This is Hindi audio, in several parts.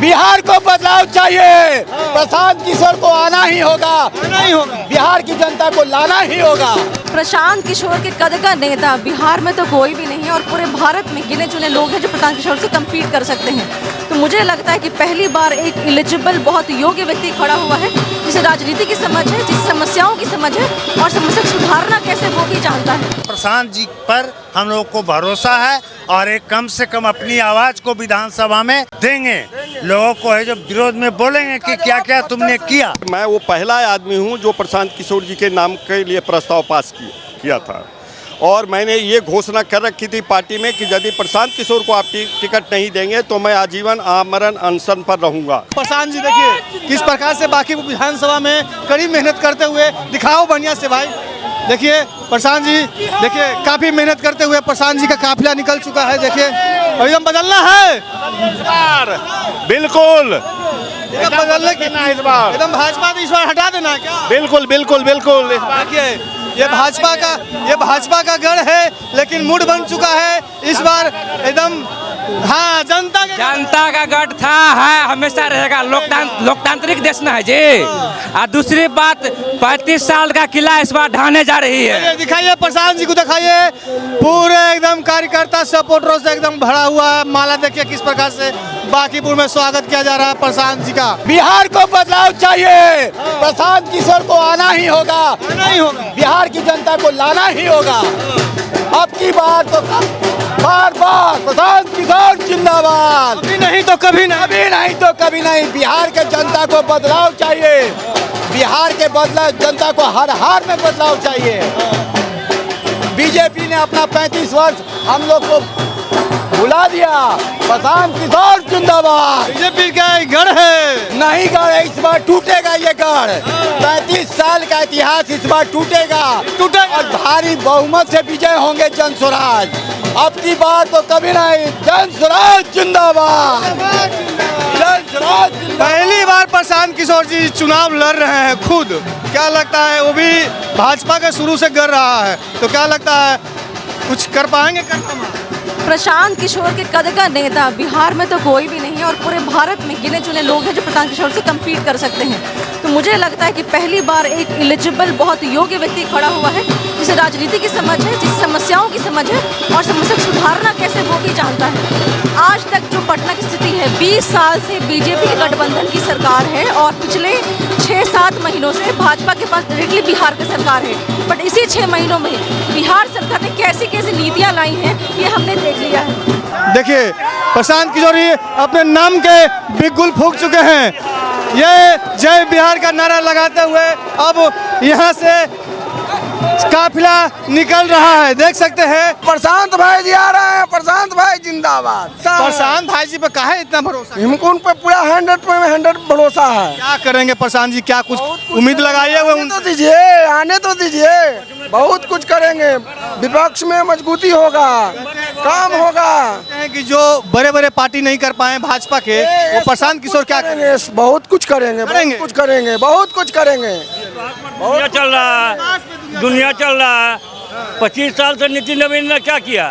बिहार को बदलाव चाहिए। प्रशांत किशोर को आना ही होगा, बिहार की जनता को लाना ही होगा। प्रशांत किशोर के कद का नेता बिहार में तो कोई भी नहीं है और पूरे भारत में गिने चुने लोग हैं जो प्रशांत किशोर से कम्पीट कर सकते हैं। तो मुझे लगता है कि पहली बार एक एलिजिबल बहुत योग्य व्यक्ति खड़ा हुआ है, जिसे राजनीति की समझ है, जिस समस्याओं की समझ है और समस्या सुधारना कैसे वो भी जानता है। प्रशांत जी पर हम लोग को भरोसा है और एक कम से कम अपनी आवाज को विधानसभा में देंगे। लोगों को है जो विरोध में बोलेंगे कि क्या क्या तुमने किया। मैं वो पहला आदमी हूं जो प्रशांत किशोर जी के नाम के लिए प्रस्ताव पास किया था और मैंने ये घोषणा कर रखी थी पार्टी में कि यदि प्रशांत किशोर को आप टिकट नहीं देंगे तो मैं आजीवन आमरण अनशन पर रहूंगा। प्रशांत जी देखिए किस प्रकार से बाकी विधानसभा में कड़ी मेहनत करते हुए दिखाओ बढ़िया से भाई। देखिए प्रशांत जी, देखिए काफी मेहनत करते हुए प्रशांत जी का काफिला निकल चुका है। देखिए एकदम बदलना है इस बार, बिल्कुल एकदम बदलने की इस बार, एकदम भाजपा इस बार हटा देना क्या? बिल्कुल बिल्कुल बिल्कुल। इस बार देखिए ये भाजपा का गढ़ है लेकिन मूड बन चुका है इस बार एकदम। हाँ, जनता का गढ़ था, है, हमेशा रहेगा। लोकतांत्रिक देश ना है जी। और दूसरी बात 35 साल का किला इस बार ढाने जा रही है। दिखाइए प्रशांत जी को, दिखाइए पूरे एकदम कार्यकर्ता सपोर्टरों से एकदम भरा हुआ है। माला देखिए किस प्रकार से बांकीपुर में स्वागत किया जा रहा है प्रशांत जी का। बिहार को बदलाव चाहिए। प्रशांत किशोर को आना ही होगा, बिहार की जनता को लाना ही होगा। अब की बार तो बार बार प्रशांत किशोर जिंदाबाद। कभी नहीं तो कभी नहीं, कभी नहीं तो कभी नहीं। बिहार के जनता को बदलाव चाहिए, बिहार के जनता को हर हार में बदलाव चाहिए। बीजेपी ने अपना 35 वर्ष हम लोग को भुला दिया। प्रशांत किशोर जिंदाबाद। बीजेपी का गढ़ है, नहीं गढ़ है, इस बार टूटेगा ये गढ़। 35 साल का इतिहास इस बार टूटेगा और भारी बहुमत से विजय होंगे जन स्वराज। अब की बार तो कभी नहीं। जन स्वराज जिंदाबाद, जन स्वराज। पहली बार प्रशांत किशोर जी चुनाव लड़ रहे हैं खुद। क्या लगता है, वो भी भाजपा के शुरू से कर रहा है, तो क्या लगता है कुछ कर पाएंगे? प्रशांत किशोर के कद का नेता बिहार में तो कोई भी नहीं है और पूरे भारत में गिने चुने लोग हैं जो प्रशांत किशोर से कम्पीट कर सकते हैं। तो मुझे लगता है कि पहली बार एक एलिजिबल बहुत योग्य व्यक्ति खड़ा हुआ है, जिसे राजनीति की समझ है, जिस समस्याओं की समझ है और समस्या सुधारना कैसे वो भी जानता है। आज तक जो पटना की स्थिति है, 20 साल से बीजेपी के गठबंधन की सरकार है और पिछले 6-7 महीनों से भाजपा के पास डायरेक्टली बिहार की सरकार है। बट इसी 6 महीनों में बिहार सरकार ने कैसी कैसी नीतियाँ लाई हैं ये हमने देख लिया है। देखिए प्रशांत किशोर जी अपने नाम के बिगुल फूंक चुके हैं। ये जय बिहार का नारा लगाते हुए अब यहाँ से काफिला निकल रहा है, देख सकते हैं। प्रशांत भाई जी आ रहे हैं, प्रशांत भाई जिंदाबाद। प्रशांत भाई जी पे काहे इतना भरोसा? हमको उन पर पूरा 100% भरोसा है। क्या करेंगे प्रशांत जी, क्या कुछ उम्मीद लगाई है? तो दीजिए, आने तो दीजिए, बहुत कुछ करेंगे। विपक्ष में मजबूती होगा, काम होगा। कि जो बड़े बड़े पार्टी नहीं कर पाए भाजपा के, वो प्रशांत किशोर क्या करेंगे? बहुत कुछ करेंगे, बहुत कुछ करेंगे, बहुत कुछ करेंगे। दुनिया चल रहा है, दुनिया चल रहा है। 25 साल से नीति नवीन ने क्या किया,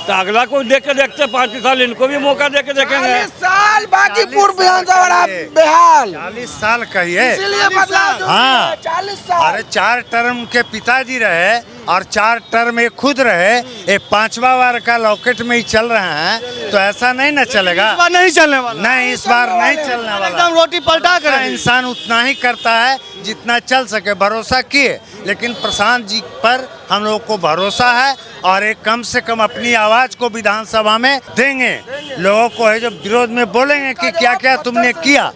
तो अगला को देख के देखते 5 साल इनको भी मौका दे के देखेंगे। 40 साल बांकीपुर विधानसभा बेहाल। 40 साल कहिए, इसीलिए बदलाव। हाँ 40 साल। अरे 4 टर्म के पिताजी रहे और 4 टर्म ये खुद रहे, ये 5वां बार का लॉकेट में ही चल रहे हैं, तो ऐसा नहीं ना चलेगा। इस बार नहीं चलने वाला, नहीं इस बार नहीं चलने वाला। एकदम रोटी पलटा कर इंसान उतना ही करता है जितना चल सके। भरोसा किए, लेकिन प्रशांत जी पर हम लोग को भरोसा है और एक कम से कम अपनी आवाज को विधानसभा में देंगे। लोगों को है जो विरोध में बोलेंगे कि क्या क्या तुमने किया।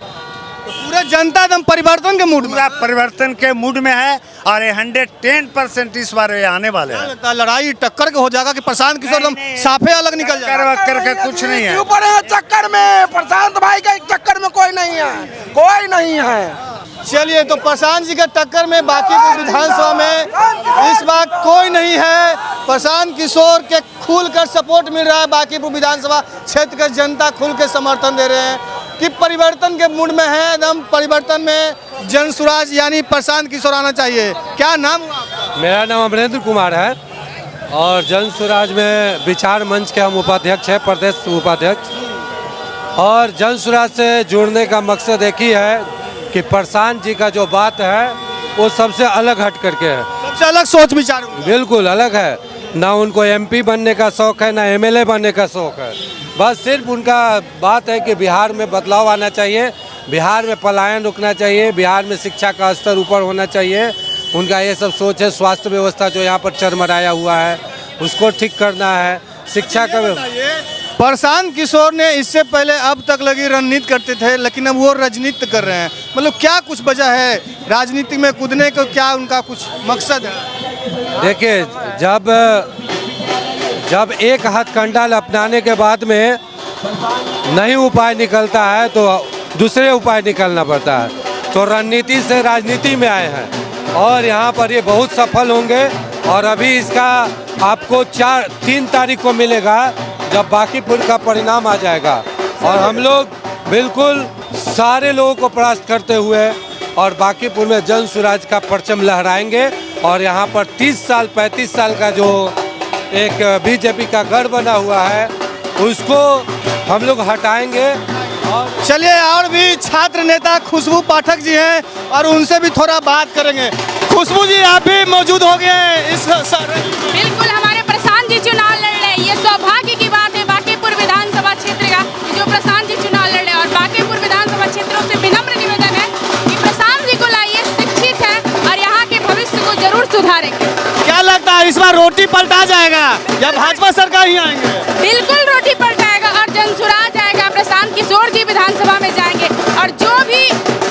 पूरा जनता एकदम परिवर्तन के मूड में, पूरा परिवर्तन के मूड में है और ये 110% इस बार ये आने वाले हैं। लगता है लड़ाई टक्कर के हो जाएगा कि प्रशांत किशोर एकदम साफे अलग निकल जाएगा। करके कुछ नहीं है। ऊपर है चक्कर में, प्रशांत भाई के चक्कर में कोई नहीं है, कोई नहीं है। चलिए, तो प्रशांत जी के टक्कर में बांकीपुर विधानसभा में इस बार कोई नहीं है। प्रशांत किशोर के खुलकर सपोर्ट मिल रहा है। बांकीपुर विधानसभा क्षेत्र के जनता खुल के समर्थन दे रहे हैं कि परिवर्तन के मूड में है। एकदम परिवर्तन में जन स्वराज यानी प्रशांत किशोर आना चाहिए। क्या नाम हुआ आपका? मेरा नाम अमरेंद्र कुमार है और जन स्वराज में विचार मंच के हम उपाध्यक्ष हैं, प्रदेश उपाध्यक्ष। और जन सुराज से जुड़ने का मकसद एक ही है कि प्रशांत जी का जो बात है वो सबसे अलग हट करके है, सबसे अलग सोच विचार है। बिल्कुल अलग है। ना उनको एमपी बनने का शौक़ है, ना एमएलए बनने का शौक़ है। बस सिर्फ उनका बात है कि बिहार में बदलाव आना चाहिए, बिहार में पलायन रुकना चाहिए, बिहार में शिक्षा का स्तर ऊपर होना चाहिए। उनका ये सब सोच है। स्वास्थ्य व्यवस्था जो यहाँ पर चरमराया हुआ है उसको ठीक करना है, शिक्षा का। प्रशांत किशोर ने इससे पहले अब तक लगी रणनीति करते थे, लेकिन अब वो राजनीति कर रहे हैं। मतलब क्या कुछ वजह है राजनीति में कूदने को, क्या उनका कुछ मकसद है? देखिए, जब एक हथकंडा अपनाने के बाद में नहीं उपाय निकलता है तो दूसरे उपाय निकलना पड़ता है। तो रणनीति से राजनीति में आए हैं और यहाँ पर ये बहुत सफल होंगे। और अभी इसका आपको 3 तारीख को मिलेगा जब बांकीपुर का परिणाम आ जाएगा और हम लोग बिल्कुल सारे लोगों को परास्त करते हुए और बांकीपुर में जन सुराज का परचम लहराएंगे। और यहाँ पर 30 साल 35 साल का जो एक बीजेपी का गढ़ बना हुआ है उसको हम लोग हटाएंगे। और चलिए, और भी छात्र नेता खुशबू पाठक जी हैं और उनसे भी थोड़ा बात करेंगे। खुशबू जी, आप भी मौजूद हो गए हैं इस बिल्कुल, हमारे प्रशांत जी चुनाव लड़ रहे हैं। ये सौभाग्य की बात है बांकीपुर विधानसभा क्षेत्र का कि जो प्रशांत जी चुनाव लड़ रहे हैं। और बांकीपुर विधानसभा क्षेत्रों से विनम्र निवेदन है कि प्रशांत जी को लाइए, शिक्षित है और यहाँ के भविष्य को जरूर सुधारेंगे। क्या लगता है इस बार रोटी पलटा जाएगा या भाजपा सरकार ही आएंगे? बिल्कुल रोटी पलटाएगा और जनसुराज आएगा। प्रशांत किशोर जी विधानसभा में जाएंगे और जो भी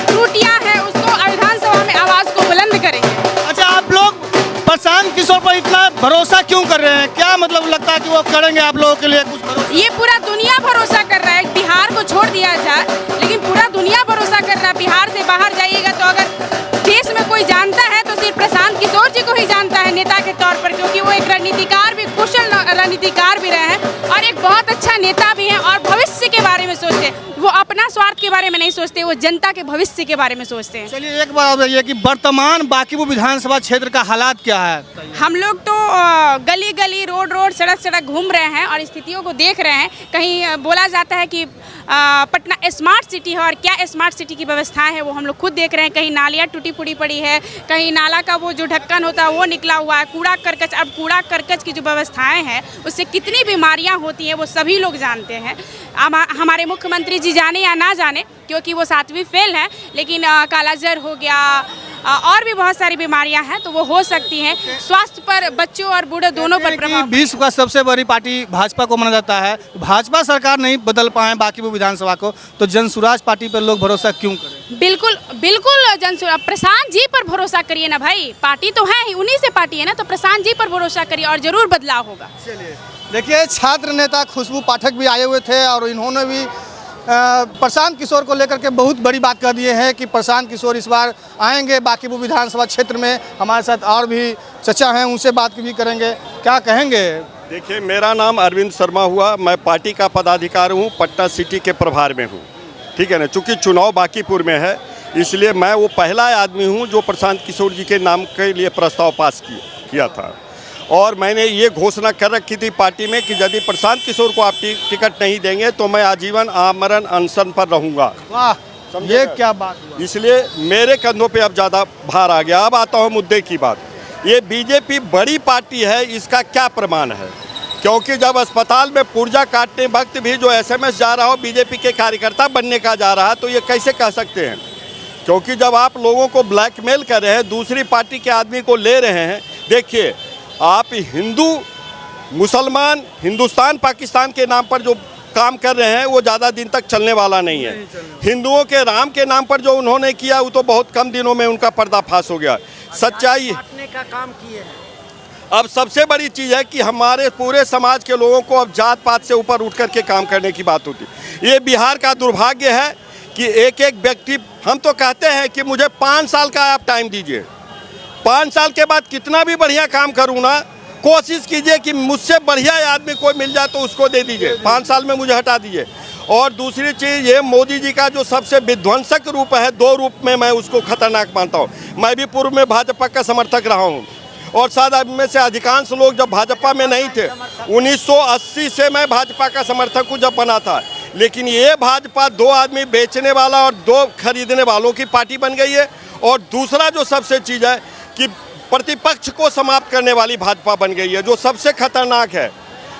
त्रुटियां हैं उसको विधानसभा में आवाज को बुलंद करेंगे। अच्छा, आप लोग प्रशांत किशोर पर इतना भरोसा क्यों कर रहे हैं? क्या मतलब लगता है कि वो करेंगे आप लोगों के लिए कुछ भरोसा? ये पूरा दुनिया भरोसा कर रहा है। बिहार को छोड़ दिया जाए, लेकिन पूरा दुनिया भरोसा कर रहा है। बिहार से बाहर जाइएगा तो अगर देश में कोई जानता है तो सिर्फ प्रशांत किशोर जी को ही जानता है नेता के तौर पर, क्योंकि वो एक रणनीतिकार भी, कुशल रणनीतिकार भी रहे हैं और एक बहुत अच्छा नेता भी हैं और भविष्य के बारे में सोचते हैं। वो अपना स्वार्थ के बारे में नहीं सोचते, वो जनता के भविष्य के बारे में सोचते हैं। चलिए, एक बात बताइए कि वर्तमान बांकीपुर विधानसभा क्षेत्र का हालात क्या है? हम लोग तो गली गली, रोड रोड, सड़क सड़क घूम रहे हैं और स्थितियों को देख रहे हैं। कहीं बोला जाता है कि पटना स्मार्ट सिटी है और क्या स्मार्ट सिटी की व्यवस्थाएं हैं वो हम लोग खुद देख रहे हैं। कहीं नालियाँ टूटी फूटी पड़ी है, कहीं नाला का वो जो ढक्कन होता है वो निकला हुआ है, कूड़ा करकट। अब कूड़ा करकट की जो व्यवस्थाएं हैं उससे कितनी बीमारियां होती हैं वो सभी लोग जानते हैं। हमारे मुख्यमंत्री जी जाने या ना जाने, क्योंकि वो 7वीं फेल है, लेकिन कालाजर हो गया और भी बहुत सारी बीमारियां हैं तो वो हो सकती हैं। स्वास्थ्य पर बच्चों और बूढ़े दोनों पर प्रभाव। विश्व का सबसे बड़ी पार्टी भाजपा को माना जाता है। भाजपा सरकार नहीं बदल पाए बांकीपुर विधानसभा को, तो जनसुराज पार्टी पर लोग भरोसा क्यों करें? बिल्कुल बिल्कुल, जनसुराज प्रशांत जी पर भरोसा करिए ना भाई। पार्टी तो है ही, उन्हीं से पार्टी है ना, तो प्रशांत जी पर भरोसा करिए और जरूर बदलाव होगा। चलिए, देखिए, छात्र नेता खुशबू पाठक भी आए हुए थे और इन्होंने भी प्रशांत किशोर को लेकर के बहुत बड़ी बात कर दिए हैं कि प्रशांत किशोर इस बार आएंगे बांकीपुर विधानसभा क्षेत्र में। हमारे साथ और भी चचा हैं, उनसे बात भी करेंगे। क्या कहेंगे? देखिए, मेरा नाम अरविंद शर्मा हुआ, मैं पार्टी का पदाधिकारी हूँ, पटना सिटी के प्रभार में हूँ। ठीक है ना, चूँकि चुनाव बांकीपुर में है इसलिए मैं वो पहला आदमी हूँ जो प्रशांत किशोर जी के नाम के लिए प्रस्ताव पास किया था। और मैंने ये घोषणा कर रखी थी पार्टी में कि यदि प्रशांत किशोर को आप टिकट नहीं देंगे तो मैं आजीवन आमरण अनशन पर रहूँगा। वाह, ये क्या बात हुआ? इसलिए मेरे कंधों पे अब ज़्यादा भार आ गया। अब आता हूँ मुद्दे की बात। ये बीजेपी बड़ी पार्टी है, इसका क्या प्रमाण है? क्योंकि जब अस्पताल में पुर्जा काटने वक्त भी जो SMS जा रहा हो बीजेपी के कार्यकर्ता बनने का जा रहा, तो ये कैसे कह सकते हैं? क्योंकि जब आप लोगों को ब्लैकमेल कर रहे हैं, दूसरी पार्टी के आदमी को ले रहे हैं। देखिए, आप हिंदू मुसलमान, हिंदुस्तान पाकिस्तान के नाम पर जो काम कर रहे हैं वो ज़्यादा दिन तक चलने वाला नहीं है। हिंदुओं के राम के नाम पर जो उन्होंने किया वो तो बहुत कम दिनों में उनका पर्दाफाश हो गया। सच्चाई का काम किए हैं। अब सबसे बड़ी चीज़ है कि हमारे पूरे समाज के लोगों को अब जात पात से ऊपर उठ करके काम करने की बात होती। ये बिहार का दुर्भाग्य है कि एक एक व्यक्ति, हम तो कहते हैं कि मुझे 5 साल का आप टाइम दीजिए, 5 साल के बाद कितना भी बढ़िया काम करूँ ना, कोशिश कीजिए कि मुझसे बढ़िया आदमी कोई मिल जाए तो उसको दे दीजिए, 5 साल में मुझे हटा दीजिए। और दूसरी चीज़, ये मोदी जी का जो सबसे विध्वंसक रूप है, 2 रूप में मैं उसको खतरनाक मानता हूँ। मैं भी पूर्व में भाजपा का समर्थक रहा हूँ और शायद में से अधिकांश लोग जब भाजपा में नहीं थे, 1980 से मैं भाजपा का समर्थक हूँ जब बना था। लेकिन ये भाजपा 2 आदमी बेचने वाला और 2 खरीदने वालों की पार्टी बन गई है। और दूसरा जो सबसे चीज़ है कि प्रतिपक्ष को समाप्त करने वाली भाजपा बन गई है, जो सबसे खतरनाक है,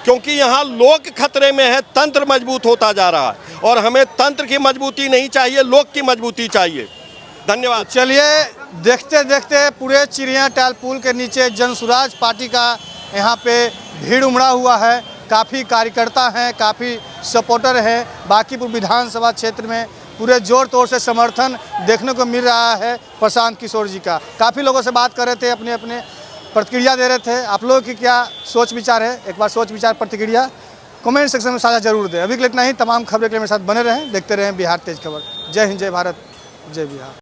क्योंकि यहाँ लोक खतरे में है, तंत्र मजबूत होता जा रहा है और हमें तंत्र की मजबूती नहीं चाहिए, लोक की मजबूती चाहिए। धन्यवाद। चलिए देखते देखते पूरे चिड़ियाटाल पुल के नीचे जनसुराज पार्टी का यहाँ पे भीड़ उमड़ा हुआ है। काफ़ी कार्यकर्ता हैं, काफ़ी सपोर्टर हैं। बांकीपुर विधानसभा क्षेत्र में पूरे जोर तोड़ से समर्थन देखने को मिल रहा है प्रशांत किशोर जी का। काफ़ी लोगों से बात कर रहे थे, अपने अपने प्रतिक्रिया दे रहे थे। आप लोगों की क्या सोच विचार है, एक बार सोच विचार प्रतिक्रिया कमेंट सेक्शन में साझा जरूर दें। अभी के लिए इतना ही। तमाम खबरें के लिए मेरे साथ बने रहें, देखते रहें बिहार तेज खबर। जय हिंद, जय भारत, जय बिहार।